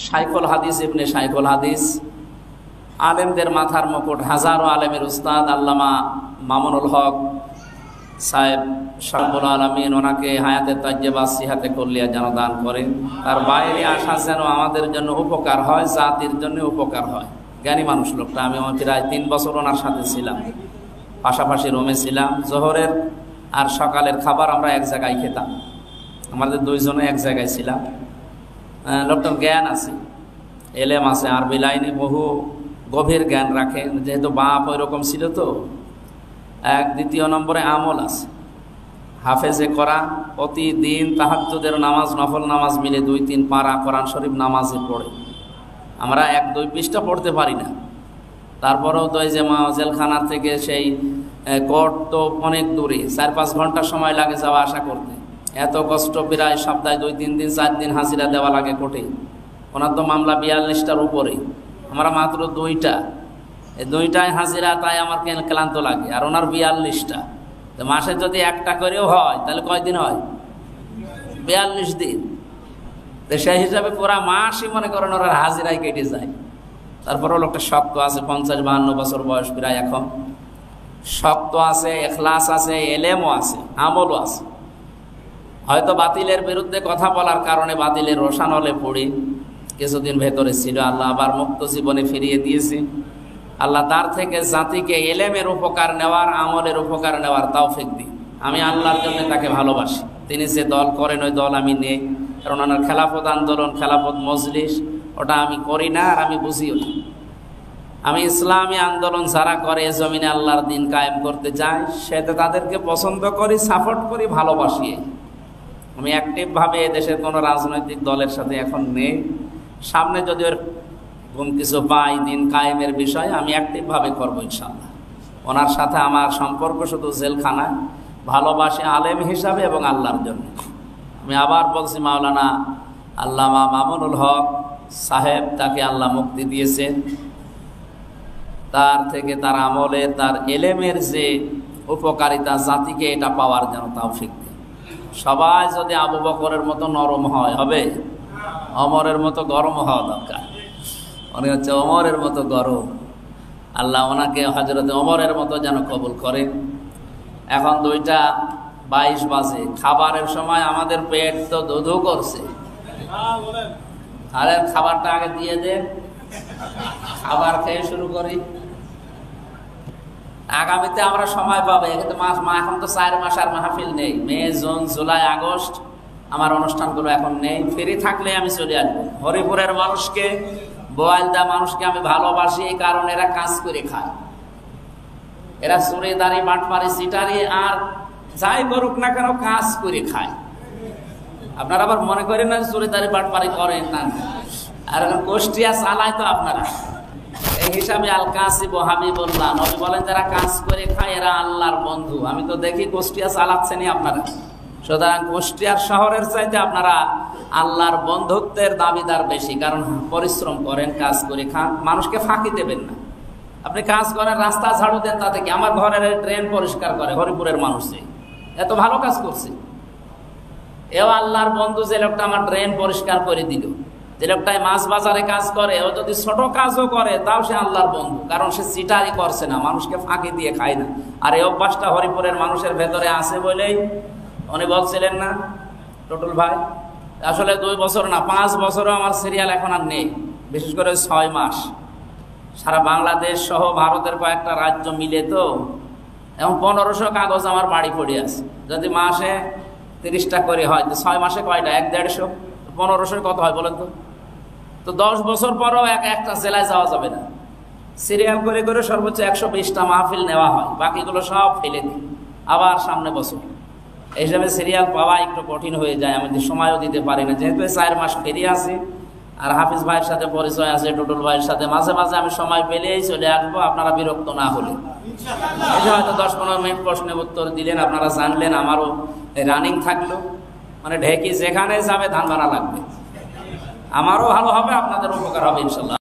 শাইখুল হাদিস ইবনে শাইখুল হাদিস, আলেমদের মাথার মুকুট, হাজারো আলেমের উস্তাদ আল্লামা মামুনুল হক সাহেব রব্বুল আলামিন ওনাকে হায়াতে তাইয়্যিবা সিহাতে কুল্লিয়া যেন দান করেন। তার বাইরে আসা যেন আমাদের জন্য উপকার হয়, জাতির জন্য উপকার হয়। জ্ঞানী মানুষ লোকটা। আমি প্রায় 3 বছর ওনার সাথে ছিলাম, পাশাপাশি রুমে ছিলাম। জোহরের আর সকালের খাবার আমরা এক জায়গায় খেতাম, আমাদের দুইজনে এক জায়গায় ছিলাম। লোকটার জ্ঞান আছে, এলেম আছে, আরবি লাইনে বহু গভীর জ্ঞান রাখে, যেহেতু বাপ ওই রকম ছিল। তো দ্বিতীয় নম্বরে আমল আছে, হাফেজে কোরআন, প্রতিদিন তাহাজ্জুদের নামাজ, নফল নামাজ মিলে 2-3 পারা কোরআন শরীফ নামাজে পড়ে। আমরা 1-2 পৃষ্ঠা পড়তে পারি না, তারপরেও তো এই যে জেলখানা থেকে সেই কোর্ট তো অনেক দূরে, 4-5 ঘন্টা সময় লাগে যাওয়া আসা করতে। এত কষ্ট, প্রায় সপ্তাহে 2-3 দিন 4 দিন হাজিরা দেওয়া লাগে কোর্টে। ওনার তো মামলা 42টার উপরে, আমরা মাত্র 2টা, এই 2টায় হাজিরা, তাই আমার ক্লান্ত লাগে। আর ওনার 42টা, তো মাসে যদি 1টা করেও হয় তাহলে কয়দিন হয়? 42 দিন। তো সেই হিসাবে পুরা মাসই মনে করেন ওনার হাজিরায় কেটে যায়। তারপরেও লোকটা শক্ত আছে, 50-52 বছর বয়স প্রায় এখন। শক্ত আছে, এখলাস আছে, এলেমও আছে, আমলও আছে। হয়তো বাতিলের বিরুদ্ধে কথা বলার কারণে বাতিলের রোশানলে পড়ে কিছুদিন ভেতরে ছিল, আল্লাহ আবার মুক্ত জীবনে ফিরিয়ে দিয়েছে। আল্লাহ তার থেকে জাতিকে এলেমের উপকার নেওয়ার, আমলের উপকার নেওয়ার তৌফিক দিন। আমি আল্লাহর জন্য তাকে ভালোবাসি। তিনি যে দল করেন ওই দল আমি নেই, কারণ ওনার খেলাফত আন্দোলন, খেলাফত মজলিস, ওটা আমি করি না আর আমি বুঝিও না। আমি ইসলামী আন্দোলন যারা করে জমিনে আল্লাহর দিন কায়েম করতে চায়, সেটা তাদেরকে পছন্দ করি, সাপোর্ট করি, ভালোবাসি। আমি অ্যাক্টিভভাবে দেশের কোনো রাজনৈতিক দলের সাথে এখন নেই। সামনে যদি ওর কিছু পাই দিন কায়েমের বিষয়ে, আমি অ্যাক্টিভভাবে করবো ইনশাআল্লাহ। ওনার সাথে আমার সম্পর্ক শুধু জেলখানায়, ভালোবাসি আলেম হিসাবে এবং আল্লাহর জন্য। আমি আবার বলছি, মাওলানা আল্লামা মামুনুল হক সাহেব, তাকে আল্লাহ মুক্তি দিয়েছেন। তার থেকে তার আমলে, তার এলেমের যে উপকারিতা, জাতিকে এটা পাওয়ার যেন তৌফিক দেন। সবাই যদি আবু বকরের মতো নরম হয়, হবে? ওমরের মতো গরম হওয়া দরকার। উনি হচ্ছে ওমরের মতো গরম। আল্লাহ ওনাকে হযরত ওমরের মতো যেন কবুল করেন। এখন 2:22 বাজে, খাবারের সময় আমাদের পেট তো দুধু করছে। আরে খাবারটা আগে দিয়ে দেন, খাবার খেয়ে শুরু করি। আগামীতে আমরা সময় পাবো, এখন তো 4 মাস আর মাহফিল নেই। মে, জুন, জুলাই, আগস্ট আমার অনুষ্ঠানগুলো এখন নেই। ফ্রি থাকলে আমি চলে আসবো। হরিপুরের মানুষকে, বোয়ালদা মানুষকে আমি ভালোবাসি, এই কারণে এরা কাজ করে খায়। এরা চুরিদারি, বাটপারি, সিটারি আর যাই করুক না কেন, কাজ করে খায়। আপনারা আবার মনে করেন না চুরিদারি বাটপারি করেন না, আর এখন গোষ্ঠীয়া চালায় তো আপনারা। এই হিসাবে আল কাসিব হাবিবুল্লাহ, নবী বলেন যারা কাজ করে খায় এরা আল্লাহর বন্ধু। আমি তো দেখি গোষ্ঠীয়া চালাচ্ছেনই আপনারা। সুতরাং গোষ্ঠীয়ার শহরের চাইতে আপনারা আল্লাহর বন্ধুত্বের দাবিদার বেশি, কারণ পরিশ্রম করেন, কাজ করে খান, মানুষকে ফাঁকি দেবেন না। আপনি কাজ করেন, রাস্তা ঝাড়ু দেন, তা থেকে আমার ঘরের ড্রেন পরিষ্কার করে হরিপুরের মানুষে, এত ভালো কাজ করছে। এও আল্লাহর বন্ধু। যে লোকটা আমার ড্রেন পরিষ্কার করে দিল, যে লোকটাই মাছ বাজারে কাজ করে, ও যদি ছোট কাজও করে তাও সে আল্লাহর বন্ধু, কারণ সে চিটারি করছে না, মানুষকে ফাঁকি দিয়ে খায় না। আর এই অভ্যাসটা হরিপুরের মানুষের ভেতরে আছে বলেই উনি বলছিলেন না টুটুল ভাই, আসলে 2 বছর না 5 বছরও আমার সিরিয়াল এখন আর নেই, বিশেষ করে 6 মাস। সারা বাংলাদেশ সহ ভারতের কয়েকটা রাজ্য মিলে তো এখন 1500 কাগজ আমার বাড়ি পড়ে আছে। যদি মাসে 30টা করে হয় তো 6 মাসে কয়টা? 1-150, 1500 কত হয় বলেন তো? তো 10 বছর পরও একটা জেলায় যাওয়া যাবে না। সিরিয়াল করে করে সর্বোচ্চ 120টা মাহফিল নেওয়া হয়, বাকিগুলো সব ফেলে দিই আবার সামনে বছর। এই হিসাবে সিরিয়াল পাওয়া একটু কঠিন হয়ে যায়, আমি সময়ও দিতে পারি না। যেহেতু 4 মাস ফিরিয়ে আসি, আর হাফিজ ভাইয়ের সাথে পরিচয় আছে, টুটুল ভাইয়ের সাথে মাঝে মাঝে আমি সময় পেলেই চলে আসবো, আপনারা বিরক্ত না হলে। এই যে হয়তো 10-15 মিনিট প্রশ্নের উত্তর দিলেন, আপনারা জানলেন, আমারও রানিং থাকলো। মানে ঢেকি যেখানে যাবে ধান বানা লাগবে, আমারও ভালো হবে, আপনাদের উপকার হবে ইনশাল্লাহ।